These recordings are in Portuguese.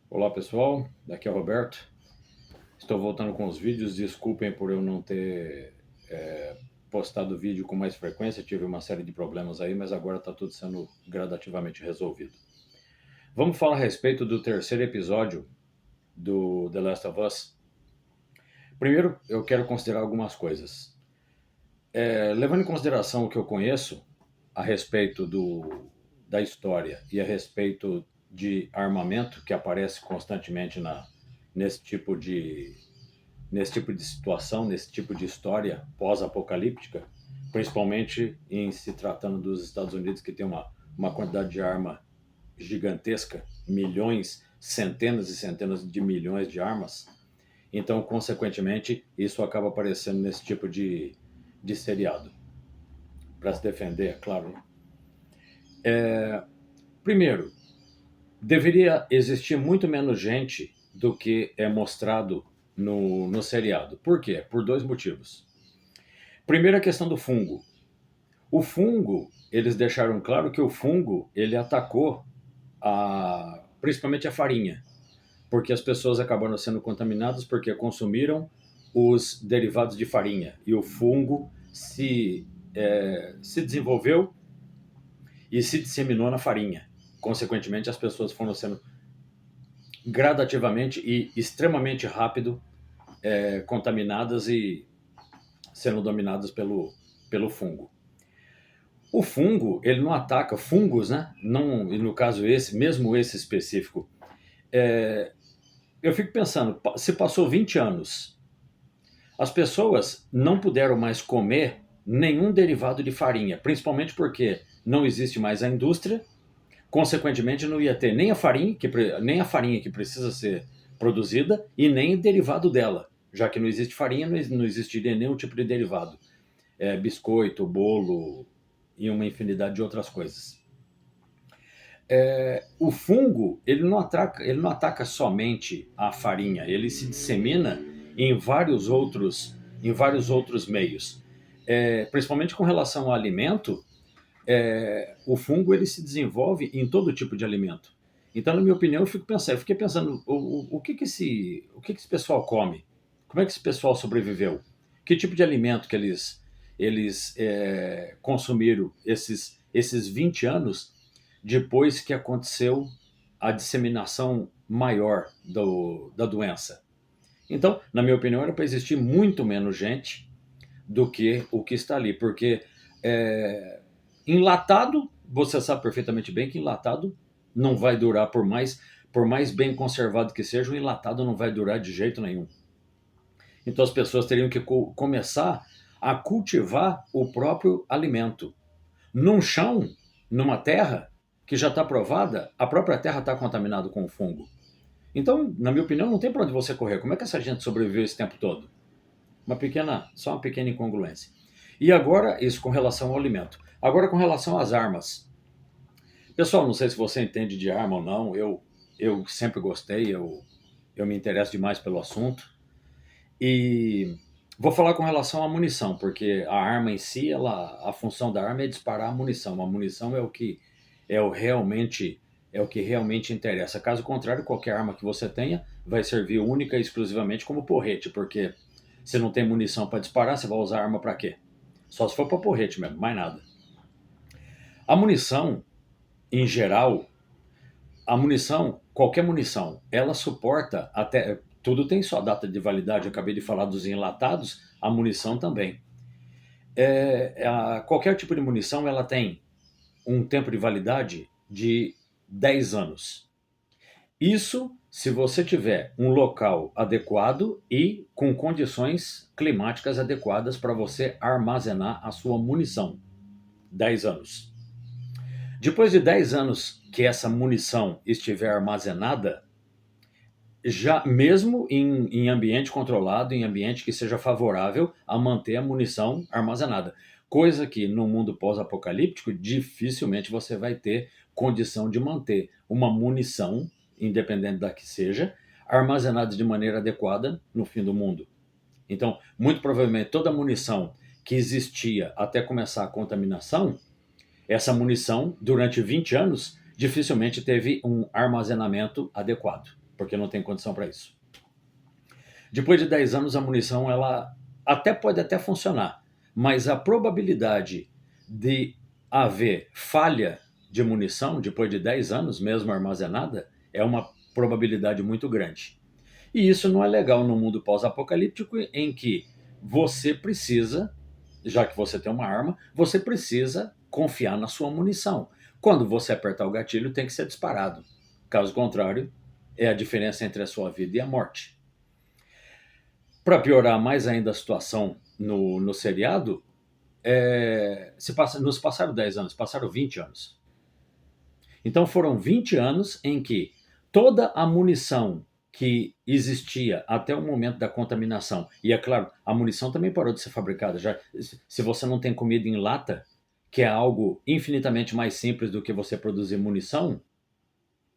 Olá pessoal, daqui é o Roberto. Estou voltando com os vídeos. Desculpem por eu não ter postado vídeo com mais frequência. Tive uma série de problemas aí, mas agora está tudo sendo gradativamente resolvido. Vamos falar a respeito do terceiro episódio do The Last of Us. Primeiro, eu quero considerar algumas coisas. Levando em consideração o que eu conheço a respeito da história e a respeito de armamento que aparece constantemente nesse tipo de nesse tipo de situação, nesse tipo de história pós-apocalíptica, principalmente em se tratando dos Estados Unidos, que tem uma quantidade de arma gigantesca, milhões, centenas e centenas de milhões de armas. Então, consequentemente, isso acaba aparecendo nesse tipo de seriado. Para se defender, é claro. Primeiro, deveria existir muito menos gente do que é mostrado no seriado. Por quê? Por dois motivos. Primeiro, a questão do fungo. O fungo, eles deixaram claro que o fungo ele atacou principalmente a farinha, porque as pessoas acabaram sendo contaminadas porque consumiram os derivados de farinha e o fungo se desenvolveu e se disseminou na farinha. Consequentemente, as pessoas foram sendo gradativamente e extremamente rápido contaminadas e sendo dominadas pelo fungo. O fungo, ele não ataca fungos, né? Não, e no caso mesmo esse específico. Eu fico pensando, se passou 20 anos, as pessoas não puderam mais comer nenhum derivado de farinha, principalmente porque não existe mais a indústria, consequentemente não ia ter nem a farinha que precisa ser produzida e nem o derivado dela, já que não existe farinha, não existiria nenhum tipo de derivado. Biscoito, bolo e uma infinidade de outras coisas. O fungo ele não ataca somente a farinha, ele se dissemina em vários outros meios. Principalmente com relação ao alimento, o fungo ele se desenvolve em todo tipo de alimento. Então, na minha opinião, eu fiquei pensando o que esse pessoal come? Como é que esse pessoal sobreviveu? Que tipo de alimento que eles consumiram esses 20 anos depois que aconteceu a disseminação maior da doença? Então, na minha opinião, era para existir muito menos gente do que o que está ali, porque enlatado, você sabe perfeitamente bem que enlatado não vai durar por mais bem conservado que seja, o enlatado não vai durar de jeito nenhum. Então as pessoas teriam que começar a cultivar o próprio alimento. Num chão, numa terra que já está provada, a própria terra está contaminada com o fungo. Então, na minha opinião, não tem para onde você correr. Como é que essa gente sobreviveu esse tempo todo? Só uma pequena incongruência. E agora, isso com relação ao alimento. Agora, com relação às armas. Pessoal, não sei se você entende de arma ou não, eu sempre gostei, eu me interesso demais pelo assunto. E vou falar com relação à munição, porque a arma em si, a função da arma é disparar a munição. A munição é o realmente é o que realmente interessa. Caso contrário, qualquer arma que você tenha vai servir única e exclusivamente como porrete, porque se não tem munição para disparar, você vai usar a arma para quê? Só se for para porrete mesmo, mais nada. A munição, em geral, qualquer munição, ela suporta até. Tudo tem sua data de validade. Eu acabei de falar dos enlatados, a munição também. Qualquer tipo de munição ela tem um tempo de validade de 10 anos. Isso se você tiver um local adequado e com condições climáticas adequadas para você armazenar a sua munição. 10 anos. Depois de 10 anos que essa munição estiver armazenada, já mesmo em ambiente controlado, em ambiente que seja favorável a manter a munição armazenada. Coisa que no mundo pós-apocalíptico dificilmente você vai ter condição de manter uma munição, independente da que seja, armazenada de maneira adequada no fim do mundo. Então, muito provavelmente toda a munição que existia até começar a contaminação, essa munição, durante 20 anos, dificilmente teve um armazenamento adequado. porque não tem condição para isso. Depois de 10 anos, a munição ela pode até funcionar, mas a probabilidade de haver falha de munição depois de 10 anos, mesmo armazenada, é uma probabilidade muito grande. E isso não é legal no mundo pós-apocalíptico em que você precisa, já que você tem uma arma, você precisa confiar na sua munição. Quando você apertar o gatilho, tem que ser disparado. Caso contrário, é a diferença entre a sua vida e a morte. Para piorar mais ainda a situação no seriado, nos passaram 10 anos, passaram 20 anos. Então foram 20 anos em que toda a munição que existia até o momento da contaminação, e é claro, a munição também parou de ser fabricada. Já, se você não tem comida em lata, que é algo infinitamente mais simples do que você produzir munição,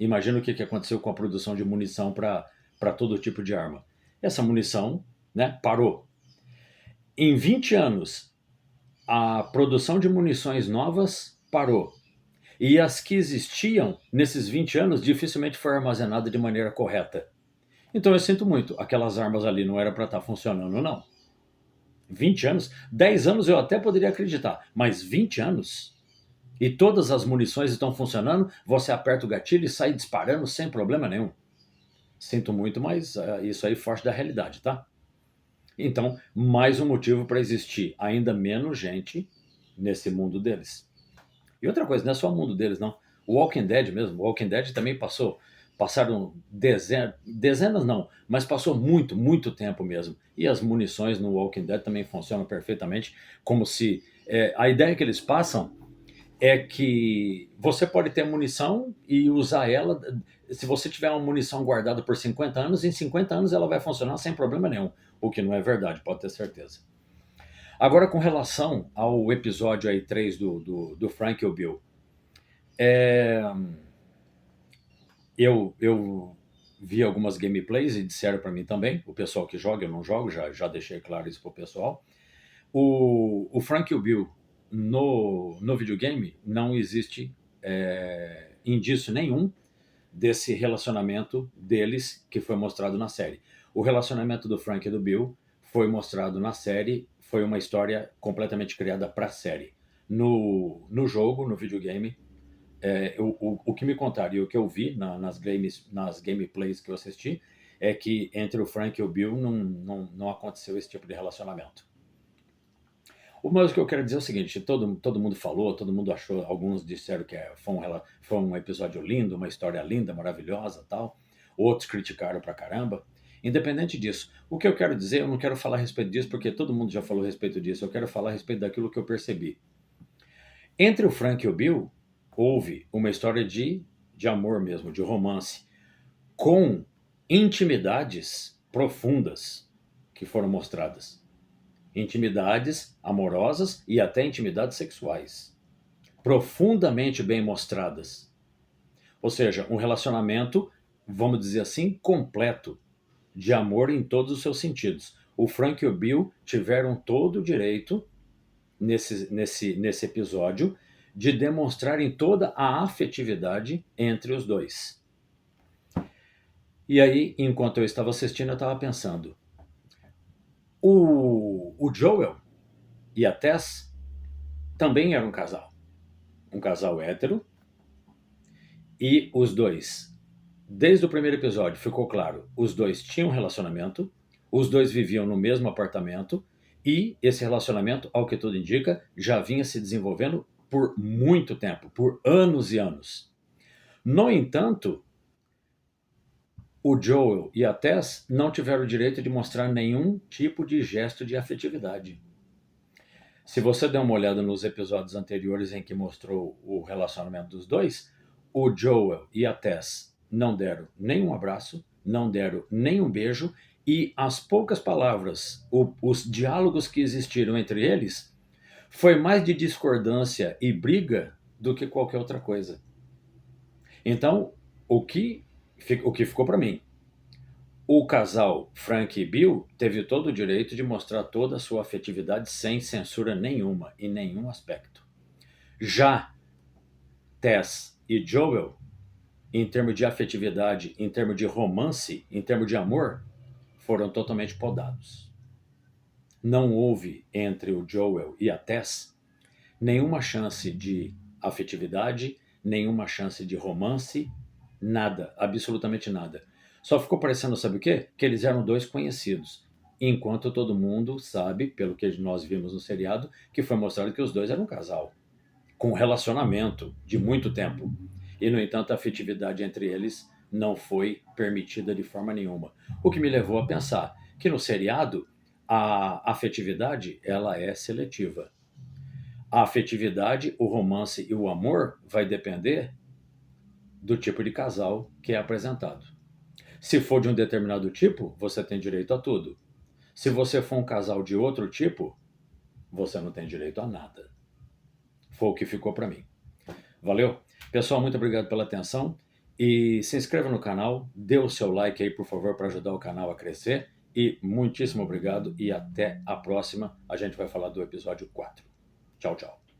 imagina o que aconteceu com a produção de munição para todo tipo de arma. Essa munição, né, parou. Em 20 anos, a produção de munições novas parou. E as que existiam nesses 20 anos dificilmente foi armazenada de maneira correta. Então eu sinto muito, aquelas armas ali não era para estar funcionando, não. 20 anos? 10 anos eu até poderia acreditar, mas 20 anos? E todas as munições estão funcionando, você aperta o gatilho e sai disparando sem problema nenhum. Sinto muito, mas isso aí foge da realidade, tá? Então, mais um motivo para existir ainda menos gente nesse mundo deles. E outra coisa, não é só o mundo deles, não. O Walking Dead mesmo, o Walking Dead também passaram dezenas não, mas passou muito, muito tempo mesmo. E as munições no Walking Dead também funcionam perfeitamente, como se... a ideia que eles passam é que você pode ter munição e usar ela... Se você tiver uma munição guardada por 50 anos, em 50 anos ela vai funcionar sem problema nenhum. O que não é verdade, pode ter certeza. Agora, com relação ao episódio aí 3 do Frank e o Bill, eu vi algumas gameplays e disseram para mim também, o pessoal que joga, eu não jogo, já deixei claro isso pro pessoal. O Frank e o Bill no videogame não existe indício nenhum desse relacionamento deles que foi mostrado na série. O relacionamento do Frank e do Bill foi mostrado na série, foi uma história completamente criada para a série. No jogo, no videogame, o que me contaram e o que eu vi nas gameplays que eu assisti é que entre o Frank e o Bill não aconteceu esse tipo de relacionamento. O mais que eu quero dizer é o seguinte, todo mundo falou, todo mundo achou, alguns disseram que foi um episódio lindo, uma história linda, maravilhosa, tal. Outros criticaram pra caramba. Independente disso, o que eu quero dizer, eu não quero falar a respeito disso, porque todo mundo já falou a respeito disso, eu quero falar a respeito daquilo que eu percebi. Entre o Frank e o Bill, houve uma história de amor mesmo, de romance, com intimidades profundas que foram mostradas. Intimidades amorosas e até intimidades sexuais, profundamente bem mostradas. Ou seja, um relacionamento, vamos dizer assim, completo, de amor em todos os seus sentidos. O Frank e o Bill tiveram todo o direito, nesse episódio, de demonstrarem toda a afetividade entre os dois. E aí, enquanto eu estava assistindo, eu estava pensando, o Joel e a Tess também eram um casal hétero, e os dois, desde o primeiro episódio ficou claro, os dois tinham um relacionamento, os dois viviam no mesmo apartamento, e esse relacionamento, ao que tudo indica, já vinha se desenvolvendo por muito tempo, por anos e anos. No entanto, o Joel e a Tess não tiveram o direito de mostrar nenhum tipo de gesto de afetividade. Se você der uma olhada nos episódios anteriores em que mostrou o relacionamento dos dois, o Joel e a Tess não deram nenhum abraço, não deram nenhum beijo, e as poucas palavras, os diálogos que existiram entre eles, foi mais de discordância e briga do que qualquer outra coisa. Então, o que ficou para mim? O casal Frank e Bill teve todo o direito de mostrar toda a sua afetividade sem censura nenhuma, em nenhum aspecto. Já Tess e Joel em termos de afetividade, em termos de romance, em termos de amor, foram totalmente podados. Não houve entre o Joel e a Tess nenhuma chance de afetividade, nenhuma chance de romance, nada, absolutamente nada. Só ficou parecendo, sabe o quê? Que eles eram dois conhecidos. Enquanto todo mundo sabe, pelo que nós vimos no seriado, que foi mostrado que os dois eram um casal, com um relacionamento de muito tempo. E, no entanto, a afetividade entre eles não foi permitida de forma nenhuma. O que me levou a pensar que no seriado a afetividade ela é seletiva. A afetividade, o romance e o amor vai depender do tipo de casal que é apresentado. Se for de um determinado tipo, você tem direito a tudo. Se você for um casal de outro tipo, você não tem direito a nada. Foi o que ficou para mim. Valeu? Pessoal, muito obrigado pela atenção. E se inscreva no canal, dê o seu like aí, por favor, para ajudar o canal a crescer. E muitíssimo obrigado e até a próxima. A gente vai falar do episódio 4. Tchau, tchau.